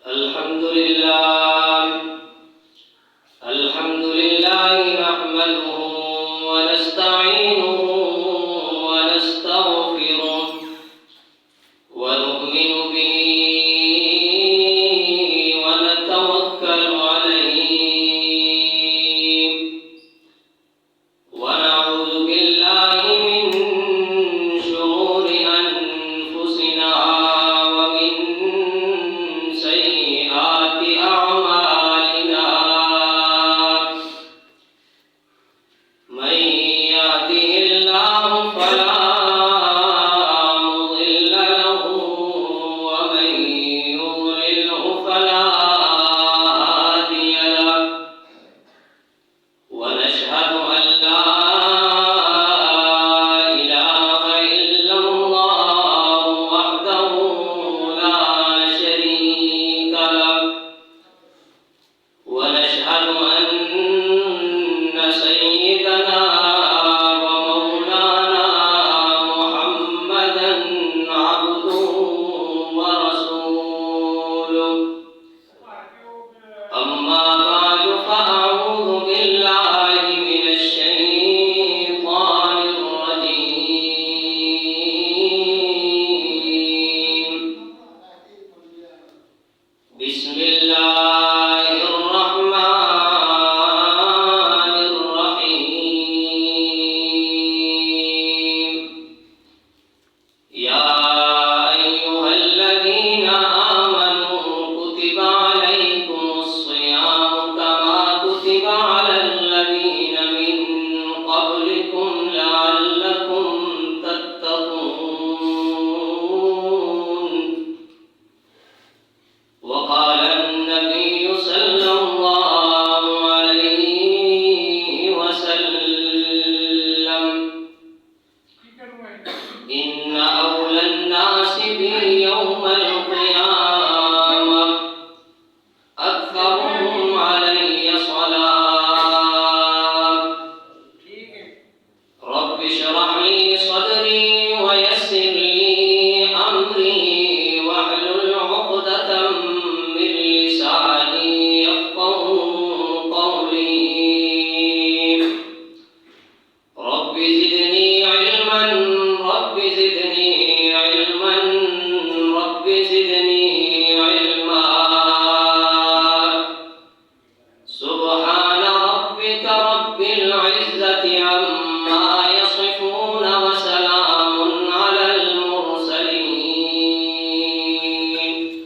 الحمد لله نحمده ونستعينه ونستغفره ونؤمن به ونتوكل عليه ونعوذ بالله من شرور أنفسنا ومن سيئات أعمالنا من يهده الله فلا مضل له ومن يضلله فلا هادي له ونشهد أن لا إله إلا الله وحده لا شريك له ونشهد أن سيدنا ومولانا محمدا عبده ورسوله أما بعد فأعوذ بالله من الشيطان الرجيم بسم الله الرحمن الرحيم يا أيها الذين آمنوا كتب عليكم الصيام كما كتب على الذين من قبلكم لعلكم تتقون وقال النبي صلى الله عليه وسلم إن أولى الناس بي يوم القيامة أكثرهم علي صلاة رب اشرح لي صدري ويسر لي أمري واحلل عقدة من لساني يفقهوا قولي رب زدني علما رب زدني علما رب زدني علما سبحان ربك رب العزة عما يصفون وسلام على المرسلين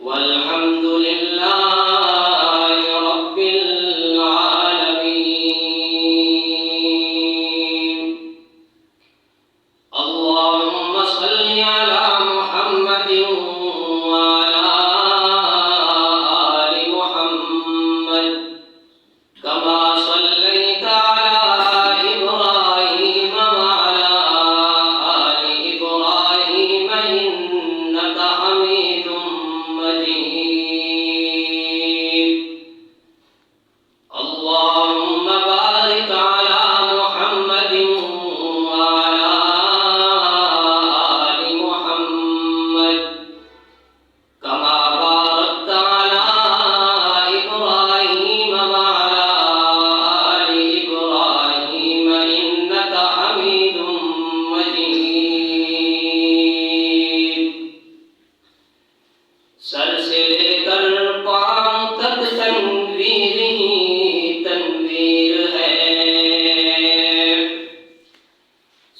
والحمد لله رب العالمين اللهم صل على محمد وعلى آل محمد كما صليت على إبراهيم وعلى آل إبراهيم إنك حميد مجيد اللهم بارك على محمد وعلى آل محمد كما باركت على إبراهيم وعلى آل إبراهيم إنك حميد مجيد سر سے لے کر پاؤں تک تنویر ہی تنویر ہے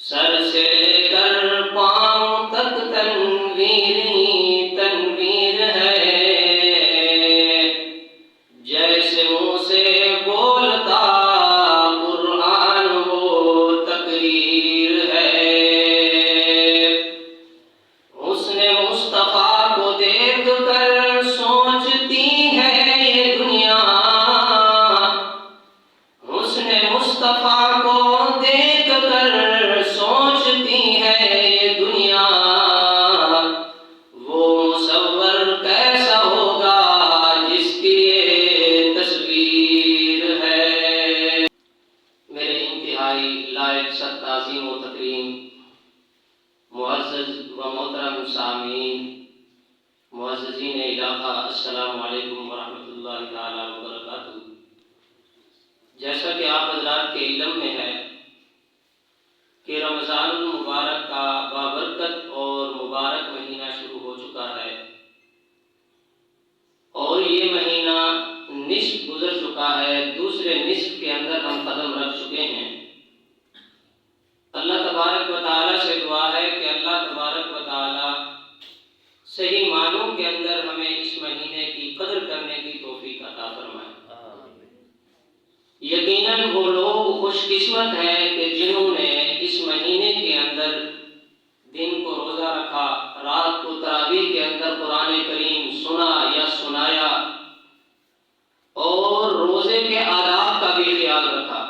سر سے لے کر پاؤں تک تنویر ہی تنویر ہے جیسے منہ سے بولتا قرآن وہ تقریر ہے حسن مصطفیٰ کو دیکھ کر سوچتی ہے یہ دنیا السلام علیکم ورحمۃ اللہ تعالیٰ وبرکاتہ۔ جیسا کہ آپ حضرات کے علم میں ہے کہ رمضان المبارک کا بابرکت اور مبارک مہینہ شروع ہو چکا ہے اور یہ مہینہ نصف گزر چکا ہے، دوسرے نصف کے اندر ہم قدم رکھ چکے ہیں۔ اللہ تبارک و تعالیٰ سے دعا ہے کہ اللہ تبارک و تعالیٰ صحیح معنوں کے اندر ہمیں اس مہینے کی قدر کرنے کی توفیق عطا فرمائے۔ یقیناً وہ لوگ خوش قسمت ہیں کہ جنہوں نے اس مہینے کے اندر دن کو روزہ رکھا، رات کو تراویح کے اندر قرآن کریم سنا یا سنایا اور روزے کے آداب کا بھی خیال رکھا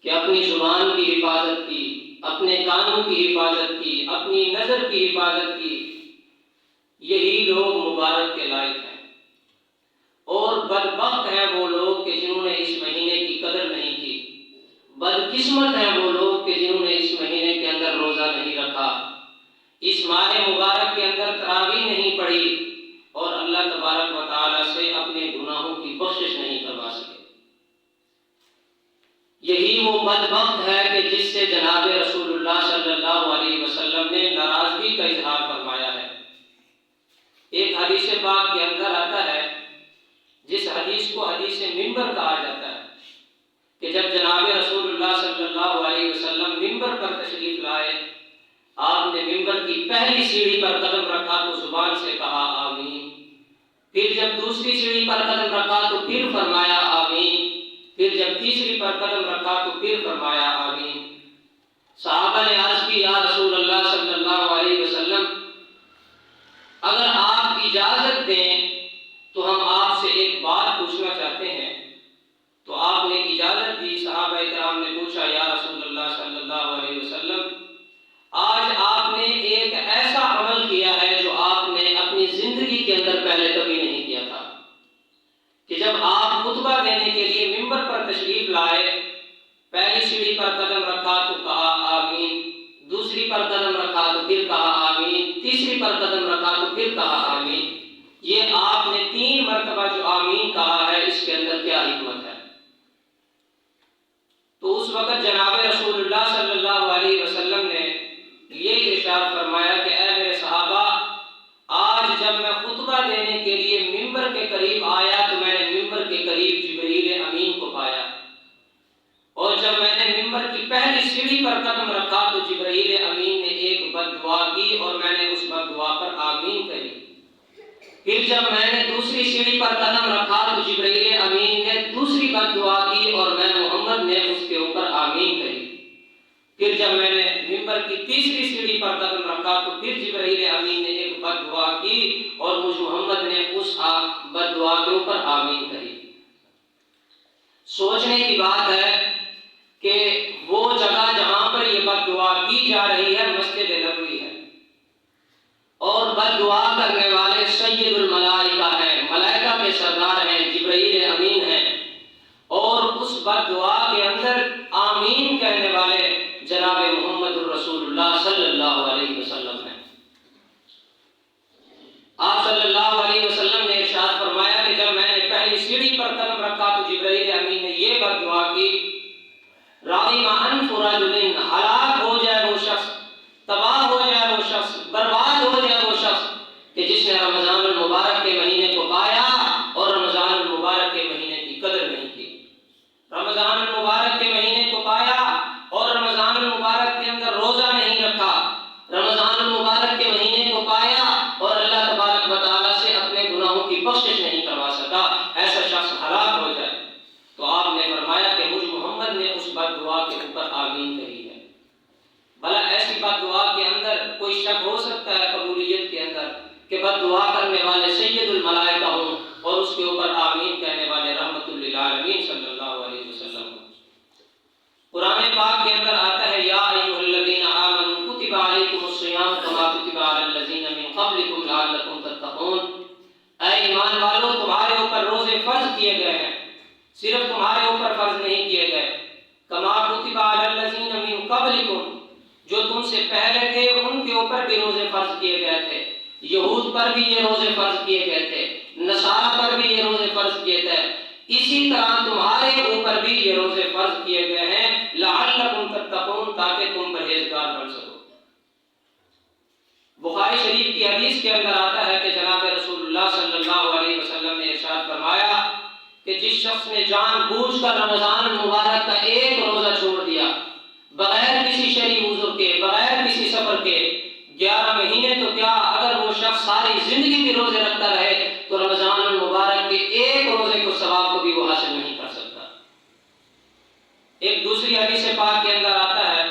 کہ اپنی زبان کی حفاظت کی، اپنے کانوں کی حفاظت کی، اپنی نظر کی حفاظت کی۔ یہی لوگ مبارک کے لائق ہیں، اور بدبخت ہیں وہ لوگ کہ جنہوں نے اس مہینے کی قدر نہیں کی۔ بدقسمت ہیں وہ لوگ کہ جنہوں نے اس مہینے کے اندر روزہ نہیں رکھا، اس ماہ مبارک کے اندر تراویح نہیں پڑھی اور اللہ تبارک و تعالیٰ سے اپنے گناہوں کی بخشش نہیں کروا سکے۔ یہی وہ بدبخت ہے کہ جس سے جناب رسول اللہ صلی اللہ علیہ وسلم نے ناراضگی کا اظہار فرمایا ہے۔ ایک حدیث پاک کے اندر آتا ہے، جس حدیث کو حدیث منبر کہا جاتا ہے، کہ جب جناب رسول اللہ صلی اللہ علیہ وسلم منبر پر تشریف لائے، آپ نے منبر کی پہلی سیڑھی پر قدم رکھا تو زبان سے کہا آمین، پھر جب دوسری سیڑھی پر قدم رکھا تو پھر فرمایا آمین، پھر جب تیسری پر قدم رکھا تو پھر فرمایا آمین۔ صحابہ نے عرض کی، یا رسول اللہ صلی اللہ علیہ وسلم، اگر آپ اجازت دیں تو ہم آپ سے ایک بات پوچھنا چاہتے ہیں۔ تو آپ نے اجازت دی۔ صحابہ کرام نے پوچھا، یا رسول اللہ صلی اللہ علیہ وسلم، آج آپ نے ایک ایسا عمل کیا ہے جو آپ نے اپنی زندگی کے اندر پہلے کبھی نہیں کیا تھا، کہ جب آپ خطبہ دینے کے لیے منبر پر تشریف لائے، پہلی سیڑھی پر قدم رکھا تو کہا آمین، دوسری پر قدم رکھا تو پھر کہا آمین، تیسری پر قدم رکھا تو پھر کہا آمین۔ یہ آپ نے 3 مرتبہ جو آمین کہا ہے، اس کے اندر کیا حکمت ہے؟ تو اس وقت جناب رسول اللہ صلی اللہ علیہ وسلم نے یہ ارشاد فرمایا کہ اے میرے صحابہ، آج جب میں خطبہ دینے کے لیے منبر کے قریب آیا تو میں نے منبر کے قریب جبرائیل امین کو پایا، اور جب میں نے منبر کی پہلی سیڑھی پر قدم رکھا تو جبرائیل امین نے ایک بد دعا کی اور میں نے اس بد دعا پر آمین کہی۔ پھر جب میں نے دوسری سیڑھی پر قدم رکھا تو جبرائیل امین نے دوسری بد دعا کی اور میں محمد نے اس کے اوپر آمین کہی۔ پھر جب میں نے منبر کی تیسری سیڑھی پر قدم رکھا تو پھر جبرائیل امین نے ایک بد دعا کی اور مجھ محمد نے اس بد دعا کے اوپر آمین کہی۔ سوچنے کی بات ہے کہ وہ جگہ جہاں پر یہ بد دعا کی جا رہی ہے مسجد نبوی ہے، اور بد دعا کرنے والے سید الملائکہ ہیں، ملائکہ کے سردار ہیں، جبرائیل امین ہیں، اور اس بد دعا کے اندر آمین کہنے والے جناب محمد الرسول اللہ صلی اللہ علیہ وسلم ہیں۔ آپ صلی اللہ علیہ وسلم نے ارشاد فرمایا کہ جب میں نے پہلی سیڑھی پر قدم رکھا تو جبرائیل امین نے یہ بد دعا کی، راغم انف رجل، ہلاک ہو جائے وہ شخص، تباہ ہو جائے وہ شخص، برباد ہو جائے وہ شخص کہ جس نے رمضان المبارک کے مہینے کو پایا اور رمضان المبارک کے مہینے کی قدر نہیں کی۔ رمضان المبارک کے مہینے کو پایا اور رمضان المبارک کے اندر روزہ نہیں رکھا، رمضان المبارک کے مہینے کو پایا اور اللہ تبارک و تعالیٰ سے اپنے گناہوں کی بخشش نہیں کروا سکا، ایسا شخص ہلاک ہو جائے۔ تو آپ نے فرمایا کہ مجھ محمد نے اس بد دعا کے اوپر آمین کہی ہے۔ بھلا ایسی بد دعا کے اندر کوئی شک ہو سکتا ہے قبولیت کے اندر کہ بد دعا کرنے والے سید الملائکہ ہوں اور اس کے اوپر آمین کہنے والے رحمت للعالمین صلی اللہ علیہ وسلم ہوں؟ قرآن پاک کے اندر آتا ہے، یا ایھا الذین آمنوا کتب علیکم الصیام کما کتب علی الذین من قبلکم لعلکم تتقون۔ اے ایمان والو، تمہارے اوپر روزے فرض کیے گئے ہیں، صرف تمہارے اوپر فرض نہیں کیے گئے، کما کتب علی الذین من قبلکم، جو تم سے پہلے تھے ان کے اوپر بھی روزے فرض کیے گئے تھے، یہود پر بھی یہ روزے فرض کیے گئے تھے، نصارہ پر بھی یہ روزے فرض کیے تھے، اسی طرح تمہارے اوپر بھی یہ روزے فرض کیے گئے ہیں لعلکم تتقون، تاکہ تم پرہیزگار بن سکو۔ بخاری شریف کی حدیث کے اندر آتا ہے کہ جناب رسول اللہ صلی اللہ علیہ وسلم نے ارشاد فرمایا کہ جس شخص نے جان بوجھ کر رمضان المبارک کا ایک روزہ چھوڑ دیا بغیر کسی شرعی عذر کے، بغیر کسی سفر کے، 11 مہینے تو کیا اگر وہ شخص ساری زندگی بھی روزے رکھتا رہے تو رمضان المبارک کے ایک روزے کو ثواب کو بھی وہ حاصل نہیں کر سکتا۔ ایک دوسری حدیث پاک کے اندر آتا ہے،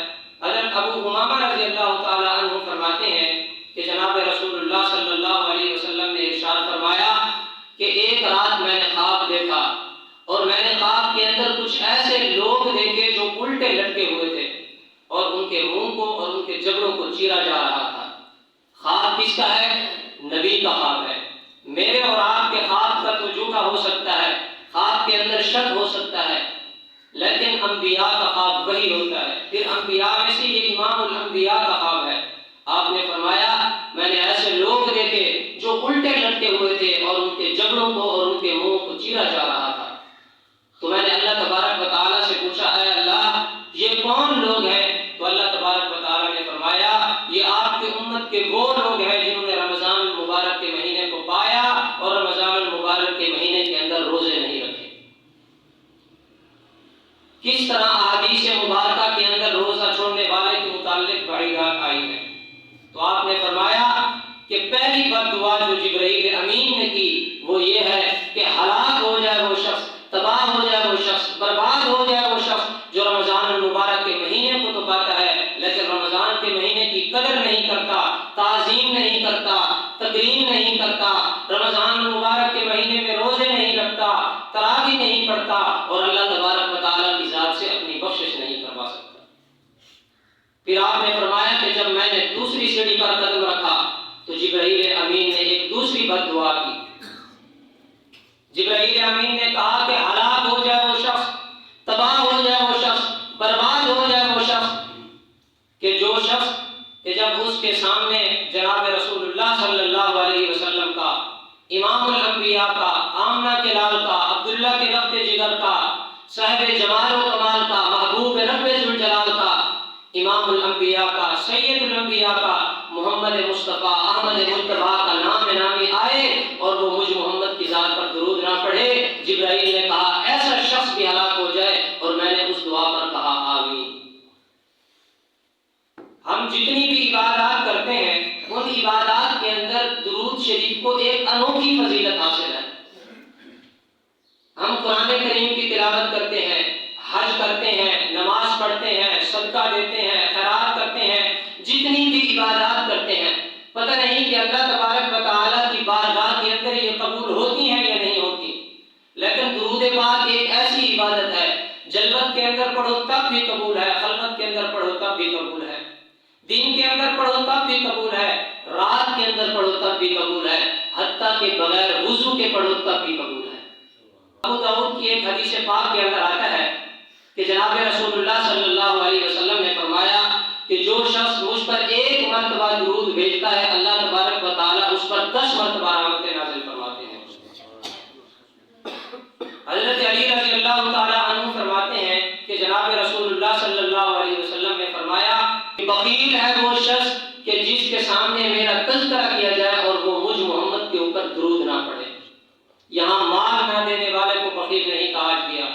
حضرت ابو امامہ رضی اللہ تعالی عنہ فرماتے ہیں کہ جناب رسول اللہ صلی اللہ علیہ وسلم نے ارشاد فرمایا کہ ایک رات میں نے خواب دیکھا اور میں نے خواب کے اندر کچھ ایسے لوگ دیکھے جو الٹے لٹکے ہوئے تھے اور ان کے منہ کو اور ان کے جبڑوں کو چیرا جا رہا تھا۔ خواب کس کا ہے؟ نبی کا خواب ہے۔ میرے اور آپ کے خواب کا تو جھوٹا ہو سکتا ہے، خواب کے اندر شک ہو سکتا ہے، لیکن انبیاء کا خواب وہی ہوتا ہے۔ پھر انبیاء میں سے یہ امام الانبیاء کا خواب ہے۔ آپ نے فرمایا میں نے ایسے لوگ دیکھے جو الٹے لٹکے ہوئے تھے اور ان کے جبڑوں کو اور ان کے منہ کو چیرا جا رہا تھا۔ تو میں نے اللہ تبارک و تعالیٰ سے پوچھا اے اللہ یہ کون لوگ ہیں؟ تو اللہ تبارک و تعالیٰ نے فرمایا یہ آپ کی امت کے وہ لوگ ہیں جنہوں نے رمضان المبارک کے مہینے کو پایا اور رمضان المبارک کے مہینے کے اندر روزے نہیں رکھے۔ کس طرح احادیث مبارکہ کے اندر روزہ چھوڑنے والے کے متعلق وعیدات آئی ہیں، تو آپ نے فرمایا کہ پہلی بد دعا جو جبرائیل امین نے کی وہ یہ ہے کہ ہلاک ہو جائے وہ شخص، تباہ ہو جائے وہ شخص، برباد ہو جائے وہ شخص جو رمضان المبارک کے مہینے کو تو پاتا ہے لیکن رمضان کے مہینے کی قدر نہیں کرتا، تعظیم نہیں کرتا، تکریم نہیں کرتا، رمضان المبارک کے مہینے میں روزے نہیں رکھتا، تراویح نہیں پڑھتا اور اللہ تبارک و تعالیٰ کی ذات سے اپنی بخشش نہیں کروا سکتا۔ پھر آپ نے فرمایا کہ جب میں نے دوسری سیڑھی پر قدم رکھا تو جبرائیل امین نے ایک دوسری بد دعا کی۔ جبرائیل امین نے کہا کہ ہلاک ہو جائے وہ شخص، تباہ ہو جائے وہ شخص، برباد ہو جائے وہ شخص کہ جو شخص کہ جب اس کے سامنے جناب رسول اللہ صلی اللہ علیہ وسلم کا، امام الانبیاء کا، آمنہ کے لال کا، عبداللہ کے ربط جگر کا، صاحب جمال و کمال کا، محبوب رب ذوالجلال کا، امام الانبیاء کا، سید الانبیاء کا، محمد مصطفیٰ احمد مجتبیٰ کا نام نامی آئے اور وہ مجھ محمد کی ذات پر درود نہ پڑھے، جبرائیل نے کہا ایسا شخص بھی ہلاک ہو جائے، اور میں نے اس دعا پر کہا آمین۔ ہم جتنی بھی عبادات کرتے ہیں ان عبادات کے اندر درود شریف کو ایک انوکھی فضیلت حاصل ہے۔ ہم قرآن کریم کی تلاوت کرتے ہیں، حج کرتے ہیں، نماز پڑھتے ہیں، صدقہ دیتے ہیں، خیرات کرتے ہیں، جتنی بھی عبادات کرتے ہیں، پتہ نہیں کہ اللہ تبارک و تعالیٰ کی بارگاہ کے اندر یہ قبول ہوتی ہیں یا نہیں ہوتی، لیکن درود پاک ایک ایسی عبادت ہے جلوت کے اندر پڑھو تب بھی قبول ہے، خلوت کے اندر پڑھو تب بھی قبول ہے، دن کے اندر پڑھو تب بھی قبول ہے، رات کے اندر پڑھو تب بھی قبول ہے، حتیٰ کہ بغیر وضو کے پڑھو تب بھی قبول ہے۔ ابو داؤد کی ایک حدیث پاک کے اندر آتا ہے کہ جناب رسول اللہ صلی اللہ علیہ وسلم نے فرمایا کہ جو شخص مجھ پر ایک مرتبہ درود بھیجتا ہے اللہ تبارک و تعالیٰ اس پر 10 مرتبہ رحمتیں نازل فرماتے ہیں۔ حضرت علی رضی اللہ تعالیٰ عنہ فرماتے ہیں کہ جناب رسول اللہ صلی اللہ علیہ وسلم نے فرمایا کہ بخیل ہے وہ شخص کہ جس کے سامنے میرا تذکرہ کیا جائے اور وہ مجھ محمد کے اوپر درود نہ پڑھے۔ یہاں مال نہ دینے والے کو بخیل نہیں کہا گیا،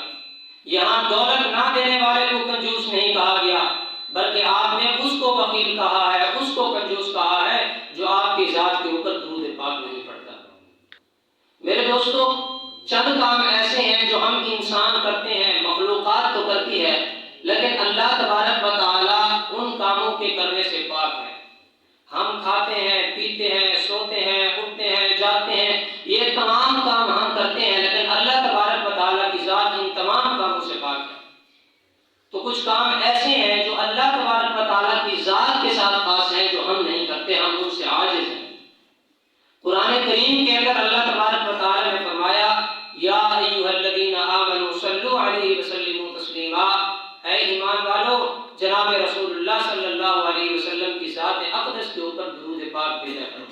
یہاں دولت نہ دینے والے کو کنجوس نہیں کہا گیا، بلکہ آپ نے اس کو بخیل کہا ہے، اس کو کنجوس کہا ہے جو آپ کی ذات کے اوپر درود پاک نہیں پڑھتا۔ میرے دوستو چند کام ایسے ہیں جو ہم انسان کرتے ہیں، مخلوقات تو کرتی ہے، لیکن اللہ تبارک و تعالیٰ ان کاموں کے کرنے سے پاک ہے۔ ہم کھاتے ہیں، پیتے ہیں، سوتے ہیں، اٹھتے ہیں، جاتے ہیں، یہ تمام کام ہم کرتے ہیں، لیکن اللہ تبارک و تعالیٰ کی ذات ان تمام کاموں سے پاک ہے۔ تو کچھ کام ایسے ہیں جو اللہ تبارک و تعالیٰ کی ذات کے ساتھ خاص ہیں جو ہم نہیں کرتے، ہم ان سے عاجز ہیں۔ قرآن کریم کے اندر اللہ تبارک و تعالیٰ نے فرمایا یا ایھا الذین آمنوا صلوا علیہ وسلموا تسلیما، اے ایمان والو جناب رسول اللہ صلی اللہ علیہ وسلم کی ذات اقدس کے اوپر درود پاک بھیجا کرو۔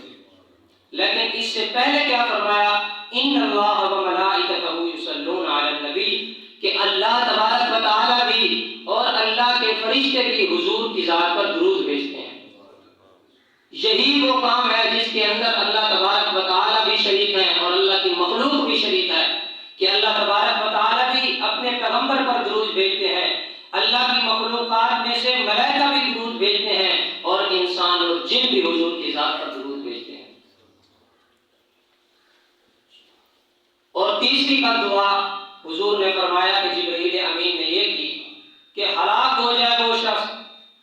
ان اللہ و ملائکتہ یصلون علی النبی، کہ اللہ تبارک و تعالیٰ بھی اور اللہ کے فرشتے بھی حضور کی ذات پر درود بھیجتے ہیں۔ یہی وہ کام ہے جس کے اندر اللہ تبارک و تعالیٰ بھی شریک ہے اور اللہ کی مخلوق بھی شریک ہے، کہ اللہ تبارک و تعالیٰ بھی اپنے پیغمبر پر درود بھیجتے ہیں، اللہ کی مخلوقات میں سے ملائکہ بھی درود بھیجتے ہیں، اور انسان اور جن بھی حضور کی ذات پر درود بھیجتے ہیں۔ اور تیسری کا دعا حضور نے فرمایا کہ جبرائیل امین نے یہ کی کہ ہلاک ہو جائے وہ شخص،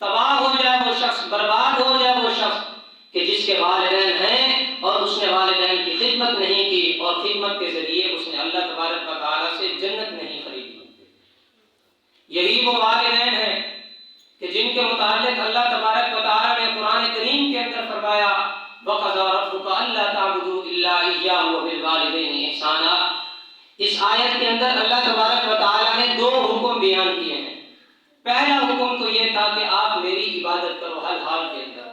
تباہ ہو جائے وہ شخص، برباد ہو جائے وہ شخص کہ جس کے والدین ہیں اور اس نے والدین کی خدمت نہیں کی، اور خدمت کے ذریعے اس نے اللہ تبارک و تعالیٰ سے جنت نہیں خریدی۔ یہی وہ والدین ہیں کہ جن کے متعلق اللہ تبارک و تعالیٰ نے قرآن کریم کے اندر فرمایا وَقَضَىٰ رَبُّكَ أَلَّا تَعْبُدُوا إِلَّا إِيَّاهُ وَبِالْوَالِدَيْنِ إِحْسَانًا۔ اس آیت کے اندر اللہ تبارک و تعالیٰ نے دو حکم بیان کیے ہیں۔ پہلا حکم تو یہ تھا کہ آپ میری عبادت کرو ہر حال کے اندر،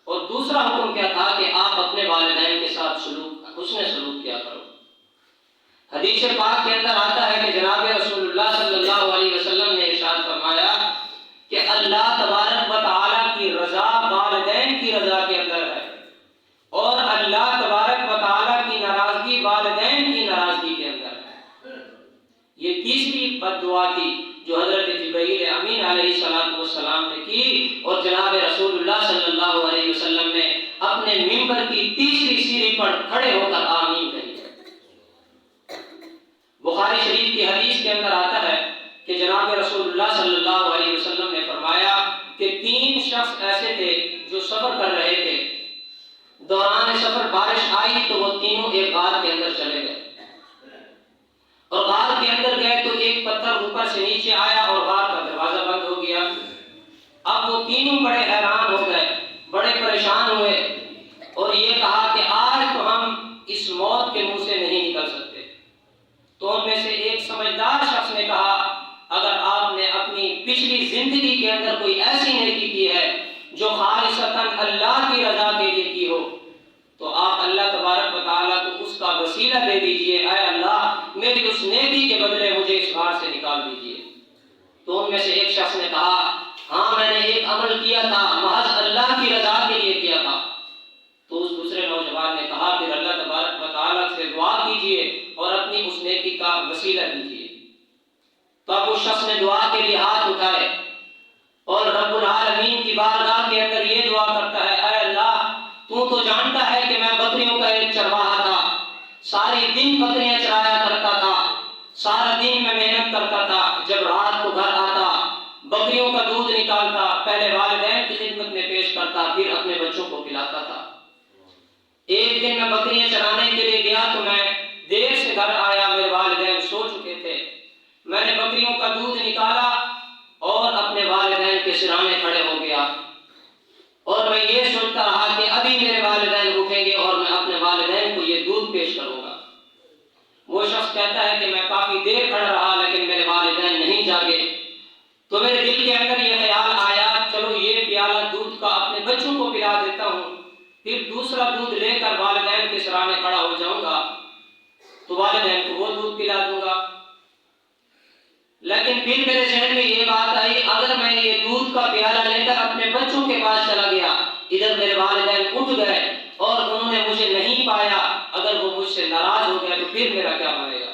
اور دوسرا حکم کیا تھا کہ آپ اپنے والدین کے ساتھ حسن سلوک کیا کرو۔ حدیث پاک کے اندر آتا ہے کہ جناب رسول اللہ صلی اللہ علیہ وسلم نے ارشاد فرمایا کہ اللہ تبارک و تعالیٰ کی رضا والدین کی رضا کے اندر ہے، اور اللہ تبارک و تعالیٰ کی ناراضگی والدین کی ناراضگی کے اندر ہے۔ یہ تیسری بد دعا تھی جو حضرت جبرائیل امین علیہ السلام نے کی، اور جناب رسول اللہ صلی اللہ علیہ وسلم نے اپنے منبر کی تیسری سیڑھی پر کھڑے ہو کر آمین کہی۔ بخاری شریف کی حدیث کے اندر آتا ہے کہ جناب رسول اللہ صلی اللہ علیہ وسلم نے فرمایا کہ 3 شخص ایسے تھے جو سفر کر رہے تھے، دوران سفر بارش آئی تو وہ تینوں ایک غار کے اندر چلے گئے، اور غار کے اندر گئے تو ایک پتھر اوپر سے نیچے آیا اور غار کا دروازہ بند ہو گیا۔ اب وہ تینوں بڑے حیران ہو گئے، بڑے پریشان ہوئے، اور یہ کہا کہ آج تو ہم اس موت کے منہ سے نہیں نکل سکتے۔ تو ان میں سے ایک سمجھدار شخص نے کہا اگر آپ نے اپنی پچھلی زندگی کے اندر کوئی ایسی نیکی کی ہے جو خالصتاً اللہ کی رضا کے لیے کی ہو تو آپ اللہ تبارک و تعالیٰ کو اس کا وسیلہ دے دیجئے، اے اللہ میری اس نیکی کے بدلے مجھے اس غار سے نکال دیجئے۔ تو ان میں سے ایک شخص نے کہا ہاں میں نے ایک عمل کیا تھا، محض اللہ کی رضا کے لیے کیا تھا۔ تو اس دوسرے نوجوان نے کہا پھر اللہ تبارک و تعالیٰ سے دعا کیجئے اور اپنی اس نیکی کا وسیلہ دیجئے۔ تو اب اس شخص نے دعا کے لیے ہاتھ اٹھائے اور رب العالمین کی بارگاہ کے اندر یہ دعا کرتا ہے اے اللہ تو جانتا ہے کہ میں بکریوں کا ایک چرواہا تھا، ساری دن بکریاں چرایا کرتا تھا، سارا دن میں محنت کرتا تھا، جب رات کو گھر آتا بکریوں کا دودھ نکالتا، پہلے والدین کی خدمت میں پیش کرتا، پھر اپنے بچوں کو پلاتا تھا۔ ایک دن میں بکریاں چرانے کے لیے گیا تو میں دیر سے گھر آیا، میرے والدین سو چکے تھے، میں نے بکریوں کا دودھ نکالا اور اپنے والدین کے سرانے کھڑے ہو گیا، اور میں یہ سوچتا رہا کہ ابھی میرے والدین اٹھیں گے اور میں اپنے والدین کو یہ دودھ پیش کروں گا۔ وہ شخص کہتا ہے کہ میں کافی دیر کھڑا رہا لیکن میرے والدین نہیں جاگے، تو میرے دل کے اندر یہ خیال آیا چلو یہ پیالہ دودھ کا اپنے بچوں کو پلا دیتا ہوں، پھر دوسرا دودھ لے کر والدین کے سرانے کھڑا ہو جاؤں گا تو والدین کو وہ دودھ پلا دوں گا۔ لیکن پھر میرے ذہن میں یہ بات آئی اگر میں یہ دودھ کا پیالہ لے کر اپنے بچوں کے پاس چلا گیا، ادھر میرے والدین اٹھ گئے اور انہوں نے مجھے نہیں پایا، اگر وہ مجھ سے ناراض ہو گیا تو پھر میرا کیا بنے گا؟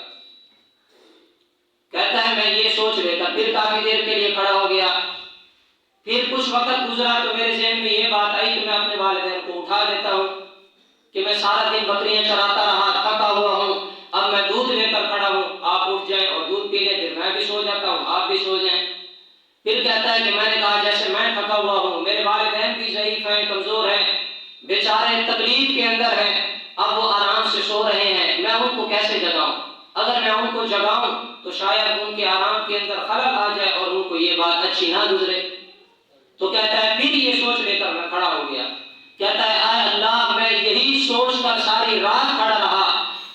کہتا ہے میں یہ سوچ لیتا، پھر کافی دیر کے لیے کھڑا ہو گیا، پھر کچھ وقت گزرا تو میرے ذہن میں یہ بات آئی کہ میں اپنے والدین کو اٹھا دیتا ہوں کہ میں سارا دن بکریاں چراتا رہا، تھکا ہوا ہوں، اب میں دودھ لے کر کھڑا ہوں، آپ اٹھ جائیں اور دودھ پی لیں، پھر میں بھی سو جاتا ہوں، آپ بھی سو جائیں۔ پھر کہتا ہے کہ میں نے کہا جیسے میں تھکا ہوا ہوں، میرے والدین بھی ضعیف ہیں، کمزور ہیں، بیچارے تکلیف کے اندر ہیں، اب وہ آرام سے سو رہے ہیں، میں ان کو کیسے جگاؤں؟ اگر میں ان کو جگاؤں تو شاید ان کے آرام کے اندر خلل آ جائے اور ان کو یہ بات اچھی نہ گزرے۔ تو کہتا ہے پھر یہ سوچ لے کر میں کھڑا ہو گیا، کہتا ہے اے اللہ میں یہی سوچ کر ساری رات کھڑا رہا،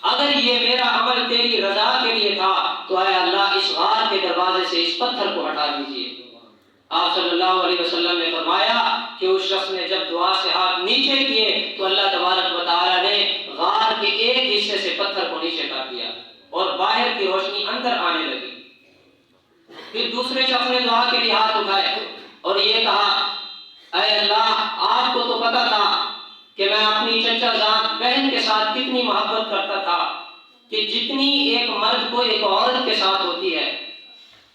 اگر یہ میرا عمل تیری رضا کے لیے تھا تو اے اللہ اس غار کے دروازے سے اس پتھر کو ہٹا دیجیے۔ آپ صلی اللہ علیہ وسلم نے فرمایا کہ اس شخص نے جب دعا سے ہاتھ نیچے کیے تو اللہ تبارک و تعالی نے غار کے ایک حصے سے پتھر کو نیچے کر دیا اور باہر کی روشنی اندر آنے لگی۔ پھر دوسرے شخص نے دعا کے لیے ہاتھ اٹھائے اور یہ کہا، اے اللہ، آپ کو تو پتا تھا کہ میں اپنی چچا زاد بہن کے ساتھ کتنی محبت کرتا تھا کہ جتنی ایک مرد کو ایک عورت کے ساتھ ہوتی ہے،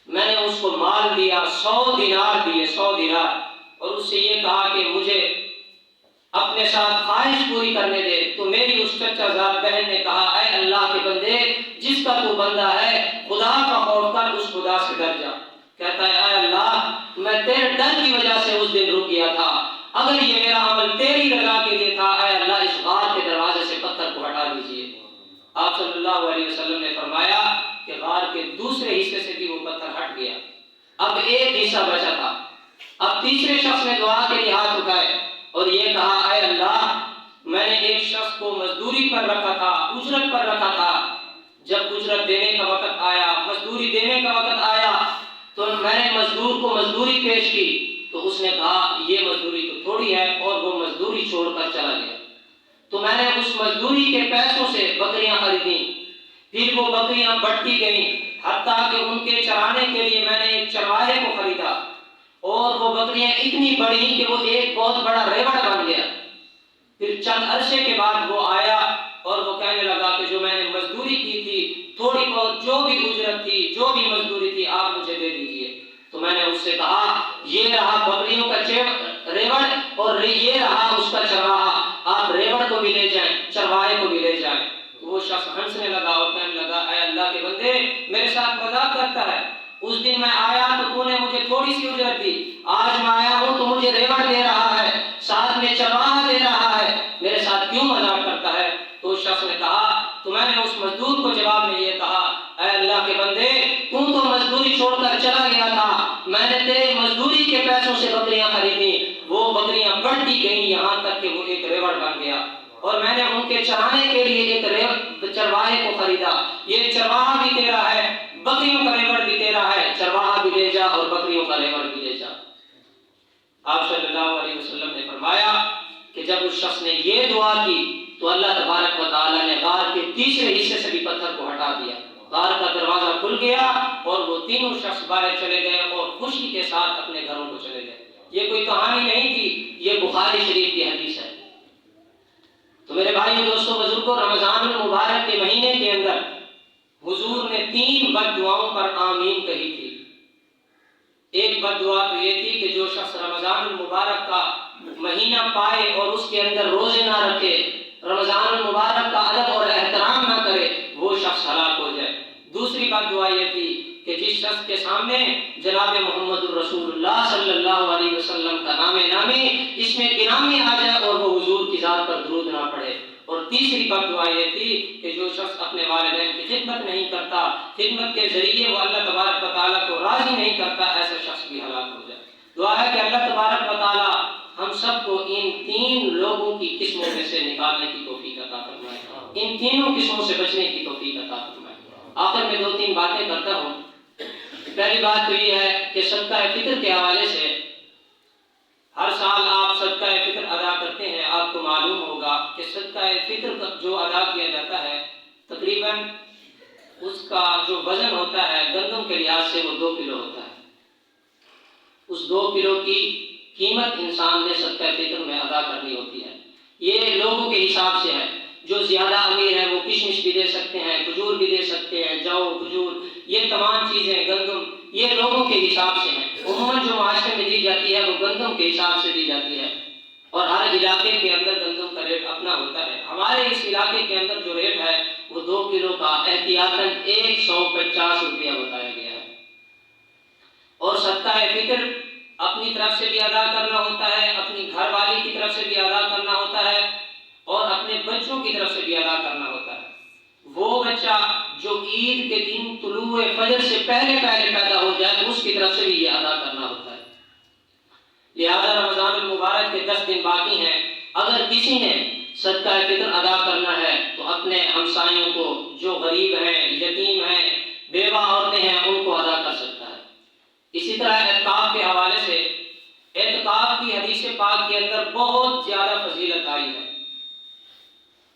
میں نے اس کو مال دیا، 100 دینار دیے، 100 دینار، اور اس سے یہ کہا کہ مجھے اپنے ساتھ خواہش پوری کرنے دے۔ تو میری اس چچا زاد بہن نے کہا، اے اللہ کے بندے، جس کا تو بندہ ہے، خدا کا خوف کر، اس خدا سے ڈر جا۔ کہتا ہے، اے اللہ، میں تیرے ڈر کی وجہ سے اس دن رک گیا تھا، اگر یہ میرا عمل تیری رضا کے لیے تھا، اے اللہ، اس غار کے دروازے سے پتھر کو ہٹا دیجیے۔ آپ صلی اللہ علیہ وسلم نے فرمایا کہ غار کے دوسرے حصے سے بھی وہ پتھر ہٹ گیا، اب ایک حصہ بچا تھا۔ اب تیسرے شخص نے دعا کے لیے ہاتھ اٹھائے اور یہ کہا، اے اللہ، میں نے ایک شخص کو مزدوری پر رکھا تھا، اجرت پر رکھا تھا، جب اجرت دینے کا وقت آیا، مزدوری دینے کا وقت آیا، تو میں نے مزدور کو مزدوری پیش کی، تو اس نے کہا یہ مزدوری تو تھوڑی ہے، اور وہ مزدوری چھوڑ کر چلا گیا۔ تو میں نے اس مزدوری کے پیسوں سے بکریاں خریدیں، پھر وہ بکریاں بڑھتی گئیں، حتیٰ کہ ان کے چرانے کے لیے میں نے ایک چرواہے کو خریدا، اور وہ بکریاں اتنی بڑھی کہ وہ ایک بہت بڑا ریوڑ بن گیا۔ پھر چند عرصے کے بعد وہ آیا اور وہ کہنے لگا کہ جو میں نے مزدوری کی تھی، تھوڑی بہت جو بھی اجرت تھی، جو بھی مزدوری تھی، آپ مجھے دے دیجیے۔ تو میں نے اس سے کہا، یہ رہا بکریوں کا ریوڑ اور یہ رہا اس کا چرواہا، آپ ریوڑ کو بھی لے جائیں، چرواہے کو بھی لے جائیں۔ تو وہ شخص ہنسنے لگا اور کہنے لگا، اے اللہ کے بندے، میرے ساتھ مذاق کرتا ہے، اس دن میں آیا تو نے مجھے تھوڑی سی اجرت دی، آج میں آیا ہوں تو مجھے ریوڑ دے رہا ہے، ساتھ میں چرواہا دے رہا ہے، میرے ساتھ کیوں مذاق کرتا ہے؟ تو اس شخص نے کہا، تو میں نے اس مزدور کو جواب میں یہ کہا، اے اللہ کے بندے، تو مزدوری چھوڑ کر چلا گیا تھا، میں نے تیرے مزدوری کے پیسوں سے بکریاں خریدی، وہ بکریاں بڑھتی گئیں یہاں تک کہ وہ ایک ریوڑ بن گیا، اور میں نے ان کے چرانے کے لیے ایک چرواہے کو خریدا، یہ چرواہا بھی تیرا ہے، بکریوں کا ریوڑ بھی تیرا ہے، چرواہا بھی لے جا اور بکریوں کا ریوڑ بھی لے جا۔ آپ صلی اللہ علیہ وسلم نے فرمایا کہ جب اس شخص نے یہ دعا کی تو اللہ تبارک و تعالیٰ نے غار کے تیسرے حصے سے بھی پتھر کو ہٹا دیا، غار کا دروازہ کھل گیا اور وہ تینوں شخص باہر چلے گئے اور خوشی کے ساتھ اپنے گھروں کو چلے گئے۔ یہ کوئی کہانی نہیں تھی، یہ بخاری شریف کی حدیث ہے۔ تو میرے بھائیو، دوستو، بزرگوں، رمضان المبارک کے مہینے کے اندر حضور نے 3 بد دعاؤں پر آمین کہی تھی۔ ایک بد دعا تو یہ تھی کہ جو شخص رمضان المبارک کا مہینہ پائے اور اس کے اندر روزے نہ رکھے، رمضان المبارک کا ادب اور احترام نہ کرے، وہ شخص ہلاک ہو جائے۔ دوسری بد دعا یہ تھی کہ جس شخص کے سامنے جناب محمد الرسول اللہ صلی اللہ علیہ وسلم کا نام نامی، اس میں گرامی آ جائے اور وہ حضور کی ذات پر درود نہ پڑھے۔ اور تیسری بد دعا یہ تھی کہ جو شخص اپنے والدین کی خدمت نہیں کرتا، خدمت کے ذریعے وہ اللہ تبارک و تعالیٰ کو راضی نہیں کرتا، ایسا شخص بھی ہلاک ہو جائے۔ دعا ہے کہ اللہ تبارک و تعالیٰ ہم سب کو ان 3 لوگوں کی قسموں میں سے نکالنے کی توفیق عطا فرمائے، ان تینوں قسموں سے بچنے کی توفیق عطا فرمائے۔ آخر میں 2-3 باتیں کرتا ہوں۔ پہلی بات تو یہ ہے کہ صدقہ فطر کے حوالے سے ہر سال آپ صدقہ فطر ادا کرتے ہیں، آپ کو معلوم ہوگا کہ صدقہ فطر جو ادا کیا جاتا ہے تقریباً اس کا جو وزن ہوتا ہے گندم کے لحاظ سے وہ 2 کلو ہوتا ہے۔ اس 2 کلو کی قیمت انسان نے صدقہ فطر میں ادا کرنی ہوتی ہے۔ یہ لوگوں کے حساب سے ہے، جو زیادہ امیر ہیں وہ کشمش بھی دے سکتے ہیں، کھجور بھی دے سکتے ہیں، جو کھجور، یہ تمام چیزیں، گندم، یہ لوگوں کے حساب سے ہیں۔ عموماً جو معاشرے میں دی جاتی ہے وہ گندم کے حساب سے دی جاتی ہے، اور ہر علاقے کے اندر گندم کا ریٹ اپنا ہوتا ہے۔ ہمارے اس علاقے کے اندر جو ریٹ ہے وہ 2 کلو کا احتیاطاً 150 روپیہ بتایا گیا ہے۔ اور صدقہ فطر اپنی طرف سے بھی ادا کرنا ہوتا ہے، اپنی گھر والی کی طرف سے بھی ادا کرنا ہوتا ہے، اور اپنے بچوں کی طرف سے بھی ادا کرنا ہوتا ہے۔ وہ بچہ جو عید کے دن طلوع فجر سے پہلے پیدا ہو جائے اس کی طرف سے بھی یہ ادا کرنا ہوتا ہے۔ لہذا رمضان المبارک کے 10 دن باقی ہیں، اگر کسی نے صدقہ فطر ادا کرنا ہے تو اپنے ہمسایوں کو، جو غریب ہیں، یتیم ہیں، بیوہ عورتیں ہیں، ان کو ادا کر سکتا ہے۔ اسی طرح اعتکاف کے حوالے سے، اعتکاف کی حدیث پاک کے اندر بہت زیادہ فضیلت آئی ہے۔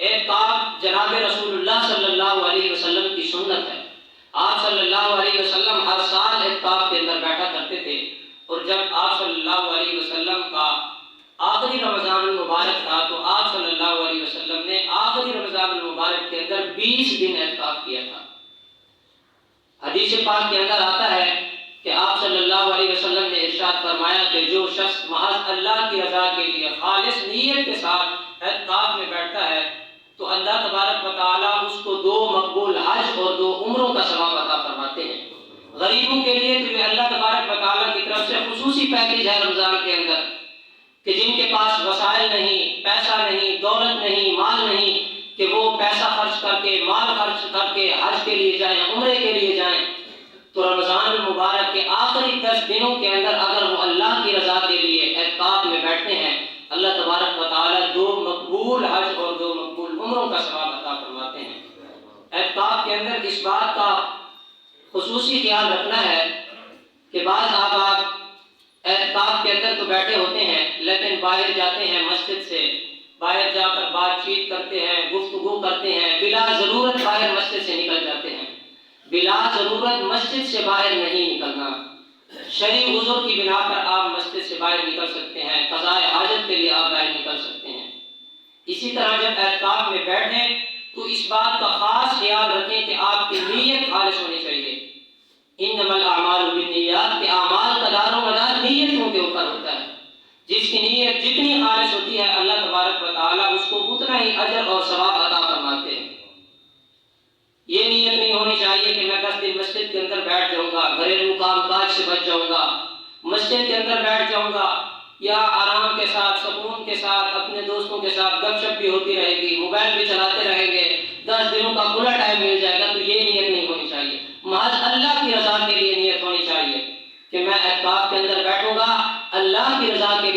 اعتکاف جناب رسول اللہ صلی اللہ علیہ وسلم کی سنت ہے۔ آپ صلی اللہ علیہ وسلم ہر سال اعتکاف کے اندر بیٹھا کرتے تھے، اور جب آپ صلی اللہ علیہ وسلم کا آخری رمضان المبارک تھا تو آپ صلی اللہ علیہ وسلم نے آخری رمضان المبارک کے اندر 20 دن اعتکاف کیا تھا۔ حدیث پاک کے اندر آتا ہے کہ آپ صلی اللہ علیہ وسلم نے ارشاد فرمایا کہ جو شخص محض اللہ کی رضا کے لیے خالص نیت کے ساتھ اعتکاف میں بیٹھتا ہے تو اللہ تبارک و تعالیٰ اس کو 2 مقبول حج اور 2 عمروں کا ثواب عطا فرماتے ہیں۔ غریبوں کے لیے تو یہ اللہ تبارک و تعالیٰ کی طرف سے خصوصی پیکیج ہے رمضان کے اندر، کہ جن کے پاس وسائل نہیں، پیسہ نہیں، دولت نہیں، مال نہیں، کہ وہ پیسہ خرچ کر کے، مال خرچ کر کے حج کے لیے جائیں، عمرے کے لیے جائیں، تو رمضان المبارک کے آخری 10 دنوں کے اندر اگر وہ اللہ کی رضا کے لیے اعتکاف میں بیٹھتے ہیں، اللہ تبارک و تعالیٰ 2 مقبول حج اور 2 مقبول عمروں کا ثواب عطا فرماتے ہیں۔ اعتکاف کے اندر اس بات کا خصوصی خیال رکھنا ہے کہ بعض آپ اعتکاف کے اندر تو بیٹھے ہوتے ہیں، لیکن باہر جاتے ہیں، مسجد سے باہر جا کر بات چیت کرتے ہیں، گفتگو کرتے ہیں، بلا ضرورت باہر مسجد سے نکل جاتے ہیں۔ بلا ضرورت مسجد سے باہر نہیں نکلنا۔ شرعی عذر کی بنا پر آپ مسجد سے باہر نکل سکتے ہیں، قضاء حاجت کے لیے آپ باہر نکل سکتے ہیں۔ اسی طرح جب اعتکاف میں بیٹھیں تو اس بات کا خاص خیال رکھیں کہ آپ کی نیت خالص ہونی چاہیے۔ انما الاعمال بالنیات، کہ اعمال کا دار و مدار نیتوں کے اوپر ہوتا ہے۔ جس کی نیت جتنی خالص ہوتی ہے اللہ تبارک و تعالیٰ اس کو اتنا ہی اجر اور ثواب عطا فرماتے ہیں۔ یہ نیت نہیں ہونی چاہیے کہ میں 10 دن مسجد کے اندر بیٹھ جاؤں گا، گھریلو کام کاج سے بچ جاؤں گا، مسجد کے اندر بیٹھ جاؤں گا، یا آرام کے ساتھ، سکون کے ساتھ، اپنے دوستوں کے ساتھ گپ شپ بھی ہوتی رہے گی، موبائل بھی چلاتے رہیں گے، 10 دنوں کا کھلا ٹائم مل جائے گا، تو یہ نیت نہیں ہونی چاہیے۔ محض اللہ کی رضا کے لیے نیت ہونی چاہیے کہ میں اعتکاف کے اندر بیٹھوں گا، اللہ کی رضا کے